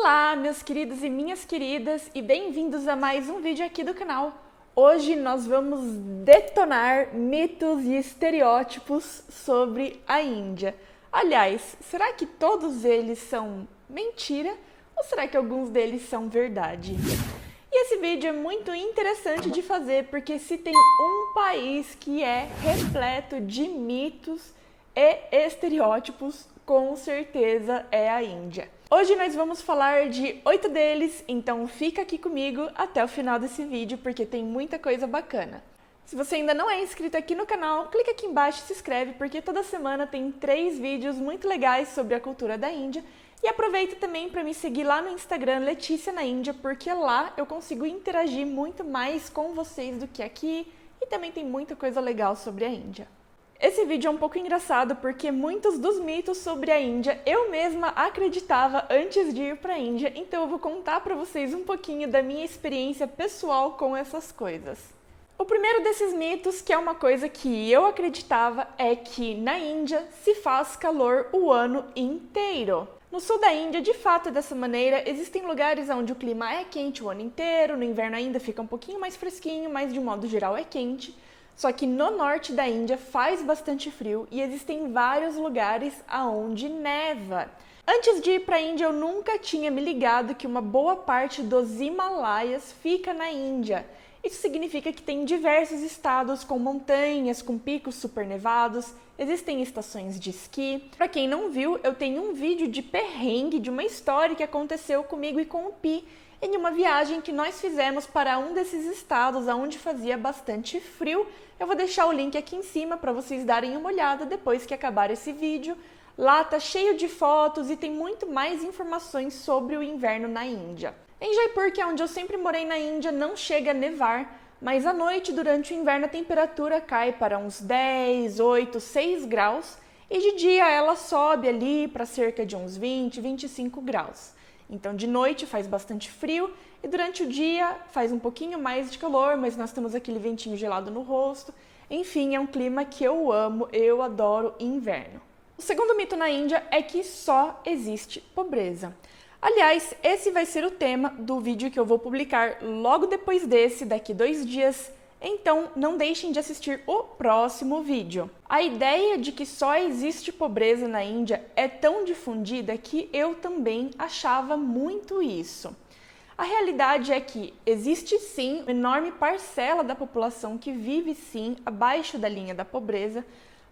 Olá, meus queridos e minhas queridas, e bem-vindos a mais um vídeo aqui do canal. Hoje nós vamos detonar mitos e estereótipos sobre a Índia. Aliás, será que todos eles são mentira ou será que alguns deles são verdade? E esse vídeo é muito interessante de fazer porque se tem um país que é repleto de mitos e estereótipos, com certeza é a Índia. Hoje nós vamos falar de 8 deles, então fica aqui comigo até o final desse vídeo porque tem muita coisa bacana. Se você ainda não é inscrito aqui no canal, clica aqui embaixo e se inscreve porque toda semana tem 3 vídeos muito legais sobre a cultura da Índia. E aproveita também para me seguir lá no Instagram, Letícia na Índia, porque lá eu consigo interagir muito mais com vocês do que aqui e também tem muita coisa legal sobre a Índia. Esse vídeo é um pouco engraçado porque muitos dos mitos sobre a Índia eu mesma acreditava antes de ir para a Índia, então eu vou contar para vocês um pouquinho da minha experiência pessoal com essas coisas. O primeiro desses mitos, que é uma coisa que eu acreditava, é que na Índia se faz calor o ano inteiro. No sul da Índia, de fato, é dessa maneira. Existem lugares onde o clima é quente o ano inteiro, no inverno ainda fica um pouquinho mais fresquinho, mas de modo geral é quente. Só que no norte da Índia faz bastante frio e existem vários lugares aonde neva. Antes de ir para a Índia, eu nunca tinha me ligado que uma boa parte dos Himalaias fica na Índia. Isso significa que tem diversos estados com montanhas, com picos super nevados, existem estações de esqui. Para quem não viu, eu tenho um vídeo de perrengue de uma história que aconteceu comigo e com o Pi, em uma viagem que nós fizemos para um desses estados onde fazia bastante frio. Eu vou deixar o link aqui em cima para vocês darem uma olhada depois que acabar esse vídeo. Lá tá cheio de fotos e tem muito mais informações sobre o inverno na Índia. Em Jaipur, que é onde eu sempre morei na Índia, não chega a nevar, mas à noite, durante o inverno, a temperatura cai para uns 10, 8, 6 graus e de dia ela sobe ali para cerca de uns 20, 25 graus. Então, de noite faz bastante frio e durante o dia faz um pouquinho mais de calor, mas nós temos aquele ventinho gelado no rosto. Enfim, é um clima que eu amo, eu adoro inverno. O segundo mito na Índia é que só existe pobreza. Aliás, esse vai ser o tema do vídeo que eu vou publicar logo depois desse, daqui 2 dias. Então, não deixem de assistir o próximo vídeo. A ideia de que só existe pobreza na Índia é tão difundida que eu também achava muito isso. A realidade é que existe sim uma enorme parcela da população que vive sim abaixo da linha da pobreza,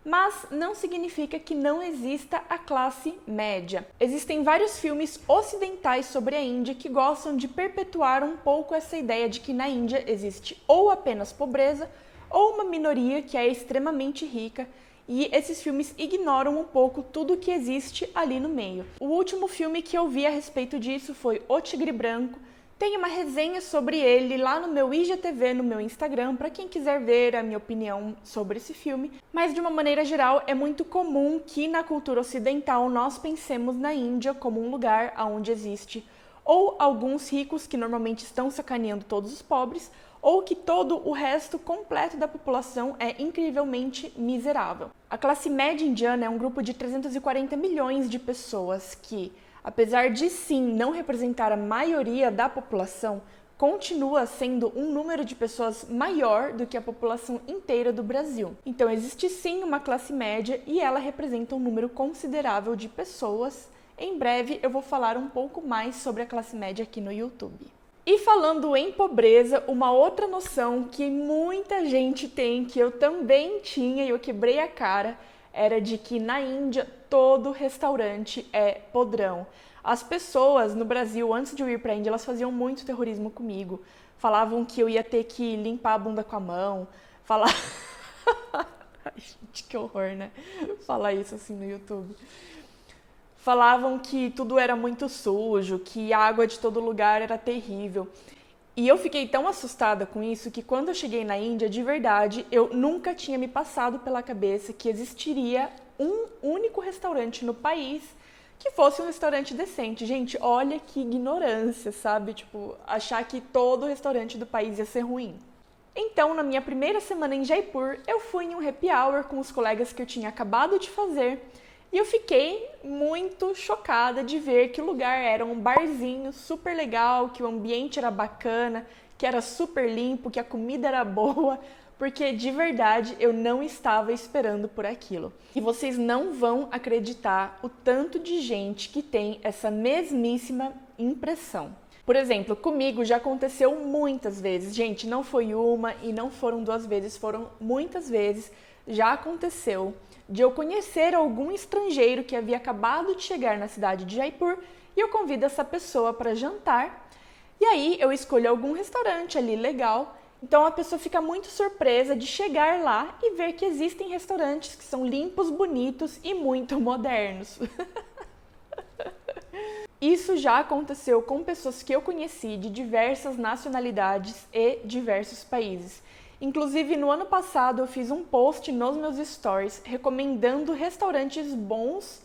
mas não significa que não exista a classe média. Existem vários filmes ocidentais sobre a Índia que gostam de perpetuar um pouco essa ideia de que na Índia existe ou apenas pobreza ou uma minoria que é extremamente rica, e esses filmes ignoram um pouco tudo que existe ali no meio. O último filme que eu vi a respeito disso foi O Tigre Branco. Tem uma resenha sobre ele lá no meu IGTV, no meu Instagram, para quem quiser ver a minha opinião sobre esse filme. Mas de uma maneira geral, é muito comum que na cultura ocidental nós pensemos na Índia como um lugar onde existe ou alguns ricos que normalmente estão sacaneando todos os pobres, ou que todo o resto completo da população é incrivelmente miserável. A classe média indiana é um grupo de 340 milhões de pessoas que, apesar de sim não representar a maioria da população, continua sendo um número de pessoas maior do que a população inteira do Brasil. Então existe sim uma classe média e ela representa um número considerável de pessoas. Em breve eu vou falar um pouco mais sobre a classe média aqui no YouTube. E falando em pobreza, uma outra noção que muita gente tem, que eu também tinha e eu quebrei a cara, era de que na Índia todo restaurante é podrão. As pessoas no Brasil, antes de eu ir para a Índia, elas faziam muito terrorismo comigo. Falavam que eu ia ter que limpar a bunda com a mão. Ai, gente, que horror, né? Falar isso assim no YouTube. Falavam que tudo era muito sujo, que a água de todo lugar era terrível. E eu fiquei tão assustada com isso que quando eu cheguei na Índia, de verdade, eu nunca tinha me passado pela cabeça que existiria um único restaurante no país que fosse um restaurante decente. Gente, olha que ignorância, sabe? Tipo, achar que todo restaurante do país ia ser ruim. Então, na minha primeira semana em Jaipur, eu fui em um happy hour com os colegas que eu tinha acabado de fazer E eu fiquei muito chocada de ver que o lugar era um barzinho super legal, que o ambiente era bacana, que era super limpo, que a comida era boa, porque de verdade eu não estava esperando por aquilo. E vocês não vão acreditar o tanto de gente que tem essa mesmíssima impressão. Por exemplo, comigo já aconteceu muitas vezes, gente, não foi uma e não foram 2 vezes, foram muitas vezes, já aconteceu de eu conhecer algum estrangeiro que havia acabado de chegar na cidade de Jaipur e eu convido essa pessoa para jantar e aí eu escolho algum restaurante ali legal. Então a pessoa fica muito surpresa de chegar lá e ver que existem restaurantes que são limpos, bonitos e muito modernos. Isso já aconteceu com pessoas que eu conheci de diversas nacionalidades e diversos países. Inclusive, no ano passado, eu fiz um post nos meus stories recomendando restaurantes bons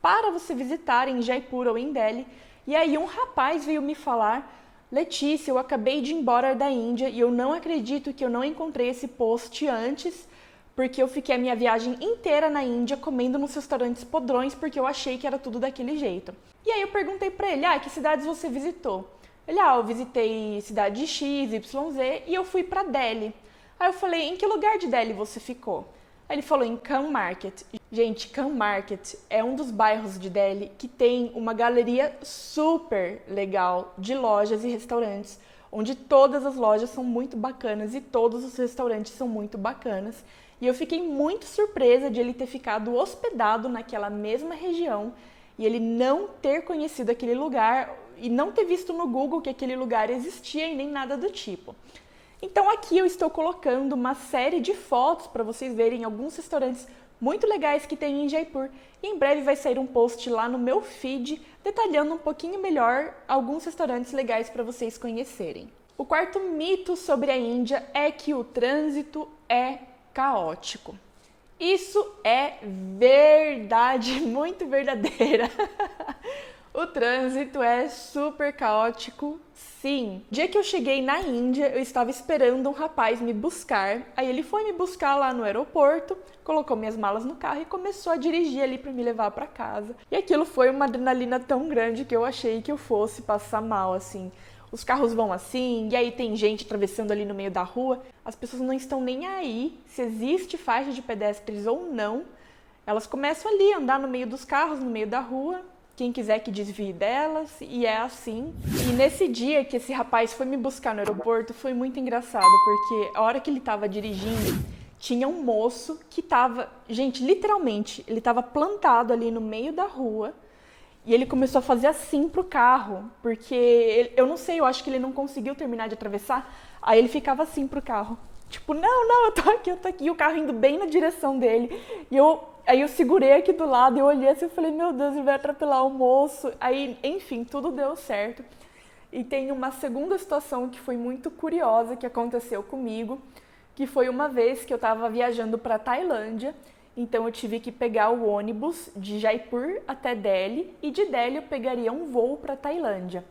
para você visitar em Jaipur ou em Delhi. E aí um rapaz veio me falar: Letícia, eu acabei de ir embora da Índia e eu não acredito que eu não encontrei esse post antes, porque eu fiquei a minha viagem inteira na Índia comendo nos restaurantes podrões porque eu achei que era tudo daquele jeito. E aí eu perguntei pra ele: que cidades você visitou? Ele: eu visitei cidade X, YZ e eu fui pra Delhi. Aí eu falei: em que lugar de Delhi você ficou? Aí ele falou: em Khan Market. Gente, Khan Market é um dos bairros de Delhi que tem uma galeria super legal de lojas e restaurantes, onde todas as lojas são muito bacanas e todos os restaurantes são muito bacanas. E eu fiquei muito surpresa de ele ter ficado hospedado naquela mesma região e ele não ter conhecido aquele lugar e não ter visto no Google que aquele lugar existia e nem nada do tipo. Então aqui eu estou colocando uma série de fotos para vocês verem alguns restaurantes muito legais que tem em Jaipur. E em breve vai sair um post lá no meu feed detalhando um pouquinho melhor alguns restaurantes legais para vocês conhecerem. O quarto mito sobre a Índia é que o trânsito é caótico. Isso é verdade, muito verdadeira. O trânsito é super caótico, sim. Dia que eu cheguei na Índia, eu estava esperando um rapaz me buscar. Aí ele foi me buscar lá no aeroporto, colocou minhas malas no carro e começou a dirigir ali para me levar para casa. E aquilo foi uma adrenalina tão grande que eu achei que eu fosse passar mal, assim. Os carros vão assim, e aí tem gente atravessando ali no meio da rua. As pessoas não estão nem aí se existe faixa de pedestres ou não. Elas começam ali a andar no meio dos carros, no meio da rua. Quem quiser que desvie delas, e é assim. E nesse dia que esse rapaz foi me buscar no aeroporto, foi muito engraçado, porque a hora que ele estava dirigindo, tinha um moço que estava, gente, literalmente, ele estava plantado ali no meio da rua, e ele começou a fazer assim pro carro, porque, eu não sei, eu acho que ele não conseguiu terminar de atravessar, aí ele ficava assim pro carro. Tipo, não, eu tô aqui, e o carro indo bem na direção dele, e aí eu segurei aqui do lado, eu olhei assim e falei: meu Deus, ele vai atropelar o moço. Aí, enfim, tudo deu certo. E tem uma segunda situação que foi muito curiosa que aconteceu comigo, que foi uma vez que eu estava viajando para Tailândia, então eu tive que pegar o ônibus de Jaipur até Delhi, e de Delhi eu pegaria um voo para Tailândia.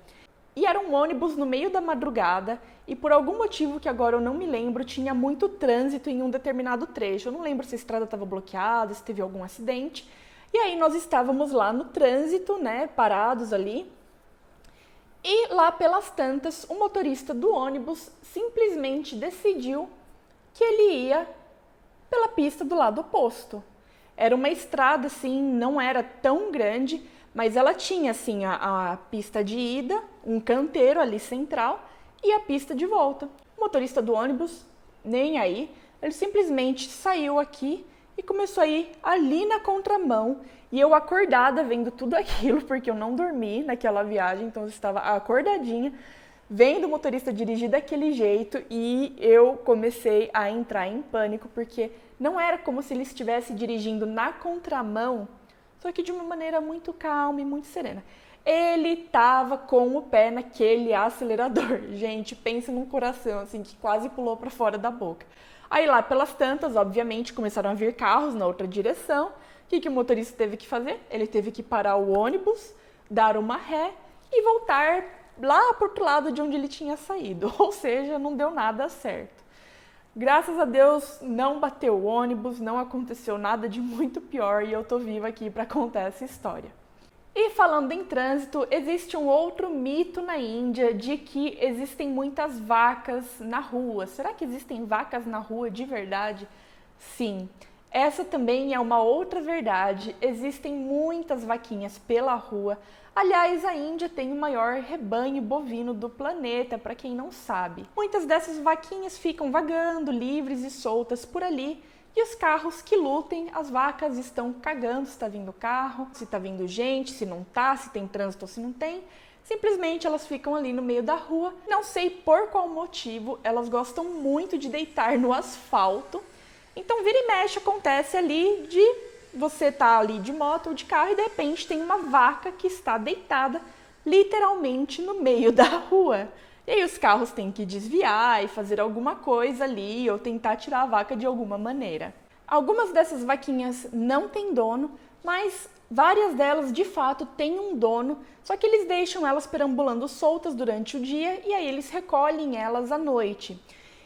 E era um ônibus no meio da madrugada e por algum motivo que agora eu não me lembro, tinha muito trânsito em um determinado trecho. Eu não lembro se a estrada estava bloqueada, se teve algum acidente. E aí nós estávamos lá no trânsito, né, parados ali. E lá pelas tantas, o motorista do ônibus simplesmente decidiu que ele ia pela pista do lado oposto. Era uma estrada, assim, não era tão grande, mas ela tinha, assim, a pista de ida, um canteiro ali central e a pista de volta. O motorista do ônibus, nem aí, ele simplesmente saiu aqui e começou a ir ali na contramão. E eu acordada vendo tudo aquilo, porque eu não dormi naquela viagem, então eu estava acordadinha, vendo o motorista dirigir daquele jeito e eu comecei a entrar em pânico, porque não era como se ele estivesse dirigindo na contramão, só que de uma maneira muito calma e muito serena. Ele tava com o pé naquele acelerador. Gente, pensa num coração assim que quase pulou para fora da boca. Aí lá pelas tantas, obviamente, começaram a vir carros na outra direção. O que o motorista teve que fazer? Ele teve que parar o ônibus, dar uma ré e voltar lá para o outro lado de onde ele tinha saído. Ou seja, não deu nada certo. Graças a Deus não bateu o ônibus, não aconteceu nada de muito pior e eu tô viva aqui para contar essa história. E falando em trânsito, existe um outro mito na Índia de que existem muitas vacas na rua. Será que existem vacas na rua de verdade? Sim. Essa também é uma outra verdade. Existem muitas vaquinhas pela rua. Aliás, a Índia tem o maior rebanho bovino do planeta, para quem não sabe. Muitas dessas vaquinhas ficam vagando, livres e soltas por ali. E os carros que lutem, as vacas estão cagando se está vindo carro, se está vindo gente, se não tá, se tem trânsito ou se não tem. Simplesmente elas ficam ali no meio da rua. Não sei por qual motivo, elas gostam muito de deitar no asfalto. Então vira e mexe acontece ali de você tá ali de moto ou de carro e de repente tem uma vaca que está deitada literalmente no meio da rua. E aí os carros têm que desviar e fazer alguma coisa ali ou tentar tirar a vaca de alguma maneira. Algumas dessas vaquinhas não têm dono, mas várias delas de fato têm um dono, só que eles deixam elas perambulando soltas durante o dia e aí eles recolhem elas à noite.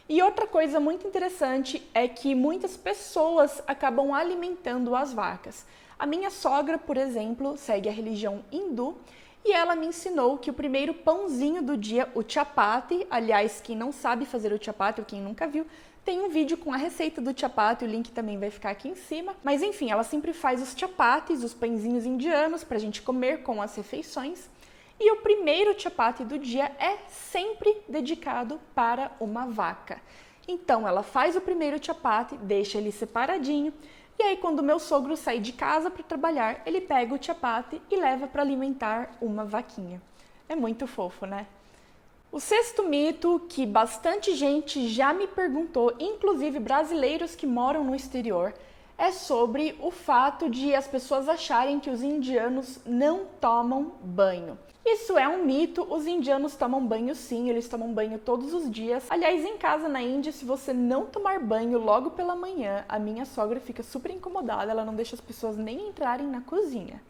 E outra coisa muito interessante é que muitas pessoas acabam alimentando as vacas. A minha sogra, por exemplo, segue a religião hindu e ela me ensinou que o primeiro pãozinho do dia, o chapati, aliás, quem não sabe fazer o chapati ou quem nunca viu, tem um vídeo com a receita do chapati, o link também vai ficar aqui em cima. Mas enfim, ela sempre faz os chapatis, os pãezinhos indianos, para a gente comer com as refeições. E o primeiro chapati do dia é sempre dedicado para uma vaca. Então ela faz o primeiro chapati, deixa ele separadinho, e aí quando o meu sogro sai de casa para trabalhar, ele pega o chapati e leva para alimentar uma vaquinha. É muito fofo, né? O sexto mito que bastante gente já me perguntou, inclusive brasileiros que moram no exterior, é sobre o fato de as pessoas acharem que os indianos não tomam banho. Isso é um mito, os indianos tomam banho sim, eles tomam banho todos os dias. Aliás, em casa na Índia, se você não tomar banho logo pela manhã, a minha sogra fica super incomodada, ela não deixa as pessoas nem entrarem na cozinha.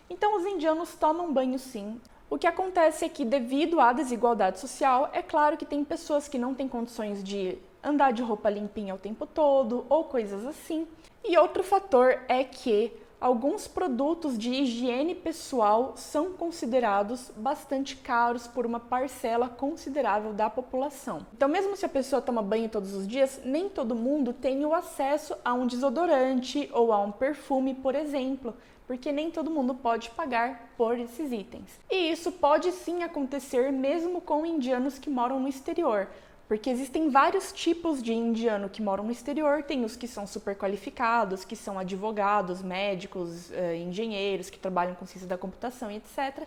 Então os indianos tomam banho sim. O que acontece é que devido à desigualdade social, é claro que tem pessoas que não têm condições de andar de roupa limpinha o tempo todo ou coisas assim. E outro fator é que alguns produtos de higiene pessoal são considerados bastante caros por uma parcela considerável da população. Então, mesmo se a pessoa toma banho todos os dias, nem todo mundo tem o acesso a um desodorante ou a um perfume, por exemplo, porque nem todo mundo pode pagar por esses itens. E isso pode sim acontecer mesmo com indianos que moram no exterior. Porque existem vários tipos de indiano que moram no exterior, tem os que são super qualificados, que são advogados, médicos, engenheiros, que trabalham com ciência da computação e etc.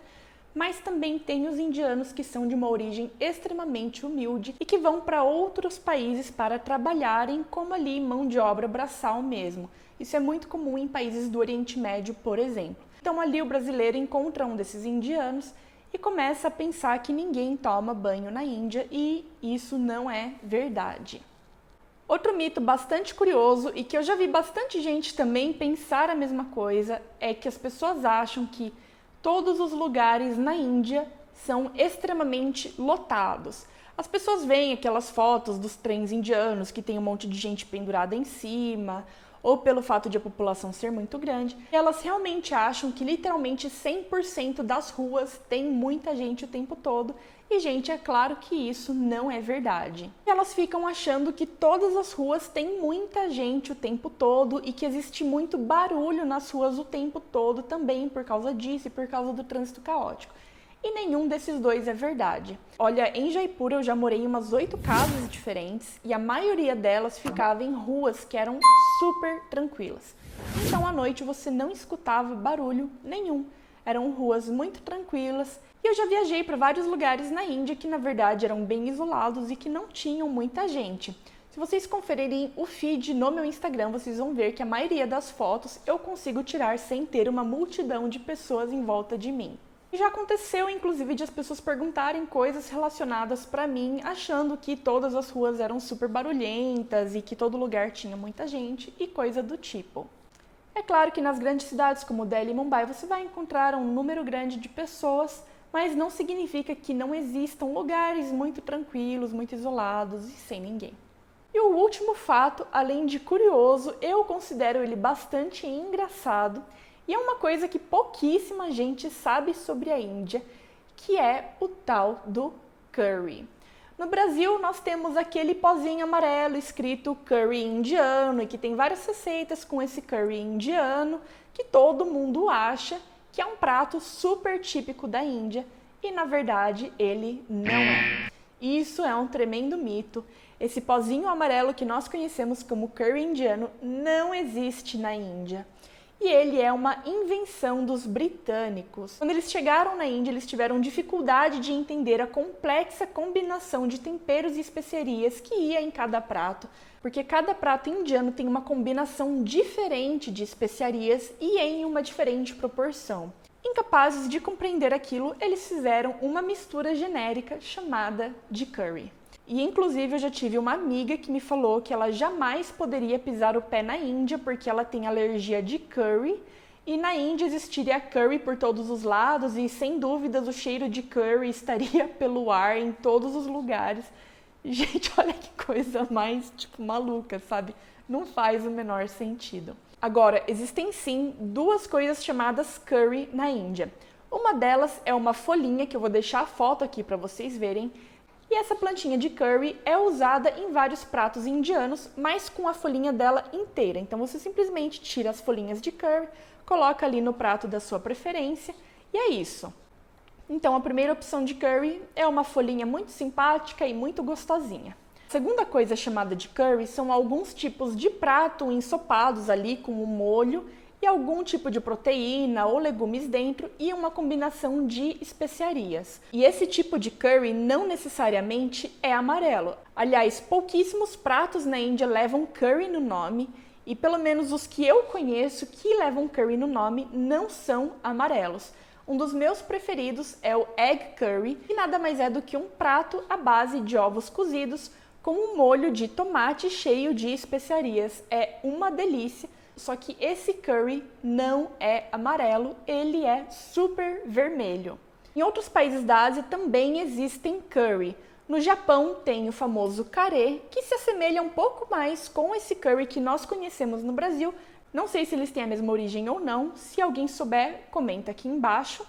Mas também tem os indianos que são de uma origem extremamente humilde e que vão para outros países para trabalharem como ali mão de obra braçal mesmo. Isso é muito comum em países do Oriente Médio, por exemplo. Então ali o brasileiro encontra um desses indianos e começa a pensar que ninguém toma banho na Índia e isso não é verdade. Outro mito bastante curioso e que eu já vi bastante gente também pensar a mesma coisa é que as pessoas acham que todos os lugares na Índia são extremamente lotados. As pessoas veem aquelas fotos dos trens indianos que tem um monte de gente pendurada em cima, ou pelo fato de a população ser muito grande, elas realmente acham que literalmente 100% das ruas tem muita gente o tempo todo, e gente, é claro que isso não é verdade. Elas ficam achando que todas as ruas têm muita gente o tempo todo e que existe muito barulho nas ruas o tempo todo também por causa disso e por causa do trânsito caótico. E nenhum desses dois é verdade. Olha, em Jaipur eu já morei em umas 8 casas diferentes e a maioria delas ficava em ruas que eram super tranquilas. Então à noite você não escutava barulho nenhum. Eram ruas muito tranquilas e eu já viajei para vários lugares na Índia que na verdade eram bem isolados e que não tinham muita gente. Se vocês conferirem o feed no meu Instagram, vocês vão ver que a maioria das fotos eu consigo tirar sem ter uma multidão de pessoas em volta de mim. E já aconteceu, inclusive, de as pessoas perguntarem coisas relacionadas para mim, achando que todas as ruas eram super barulhentas e que todo lugar tinha muita gente e coisa do tipo. É claro que nas grandes cidades como Delhi e Mumbai você vai encontrar um número grande de pessoas, mas não significa que não existam lugares muito tranquilos, muito isolados e sem ninguém. E E o último fato, além de curioso, eu considero ele bastante engraçado e é uma coisa que pouquíssima gente sabe sobre a Índia, que é o tal do curry. No Brasil, nós temos aquele pozinho amarelo escrito curry indiano e que tem várias receitas com esse curry indiano que todo mundo acha que é um prato super típico da Índia e, na verdade, ele não é. Isso é um tremendo mito. Esse pozinho amarelo que nós conhecemos como curry indiano não existe na Índia. E ele é uma invenção dos britânicos. Quando eles chegaram na Índia, eles tiveram dificuldade de entender a complexa combinação de temperos e especiarias que ia em cada prato, porque cada prato indiano tem uma combinação diferente de especiarias e em uma diferente proporção. Incapazes de compreender aquilo, eles fizeram uma mistura genérica chamada de curry. E inclusive eu já tive uma amiga que me falou que ela jamais poderia pisar o pé na Índia porque ela tem alergia de curry e na Índia existiria curry por todos os lados e sem dúvidas o cheiro de curry estaria pelo ar em todos os lugares. Gente, olha que coisa mais maluca, sabe? Não faz o menor sentido. Agora, existem sim duas coisas chamadas curry na Índia. Uma delas é uma folhinha que eu vou deixar a foto aqui para vocês verem. E essa plantinha de curry é usada em vários pratos indianos, mas com a folhinha dela inteira. Então você simplesmente tira as folhinhas de curry, coloca ali no prato da sua preferência e é isso. Então a primeira opção de curry é uma folhinha muito simpática e muito gostosinha. A segunda coisa chamada de curry são alguns tipos de prato ensopados ali com um molho e algum tipo de proteína ou legumes dentro e uma combinação de especiarias. E esse tipo de curry não necessariamente é amarelo. Aliás, pouquíssimos pratos na Índia levam curry no nome e pelo menos os que eu conheço que levam curry no nome não são amarelos. Um dos meus preferidos é o egg curry, que nada mais é do que um prato à base de ovos cozidos com um molho de tomate cheio de especiarias. É uma delícia. Só que esse curry não é amarelo, ele é super vermelho. Em outros países da Ásia também existem curry. No Japão tem o famoso kare, que se assemelha um pouco mais com esse curry que nós conhecemos no Brasil. Não sei se eles têm a mesma origem ou não, se alguém souber, comenta aqui embaixo.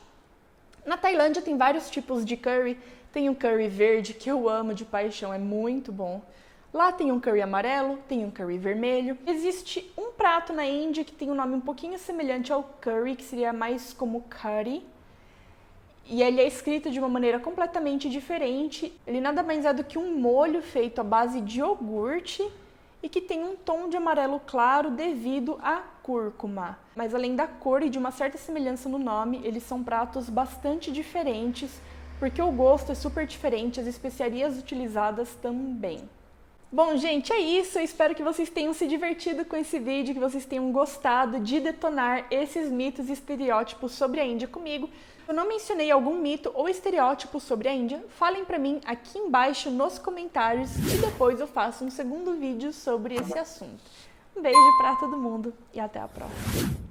Na Tailândia tem vários tipos de curry, tem um curry verde que eu amo de paixão, é muito bom. Lá tem um curry amarelo, tem um curry vermelho. Existe um prato na Índia que tem um nome um pouquinho semelhante ao curry, que seria mais como curry. E ele é escrito de uma maneira completamente diferente. Ele nada mais é do que um molho feito à base de iogurte e que tem um tom de amarelo claro devido à cúrcuma. Mas além da cor e de uma certa semelhança no nome, eles são pratos bastante diferentes, porque o gosto é super diferente, as especiarias utilizadas também. Bom, gente, é isso. Eu espero que vocês tenham se divertido com esse vídeo, que vocês tenham gostado de detonar esses mitos e estereótipos sobre a Índia comigo. Se eu não mencionei algum mito ou estereótipo sobre a Índia, falem pra mim aqui embaixo nos comentários e depois eu faço um segundo vídeo sobre esse assunto. Um beijo pra todo mundo e até a próxima.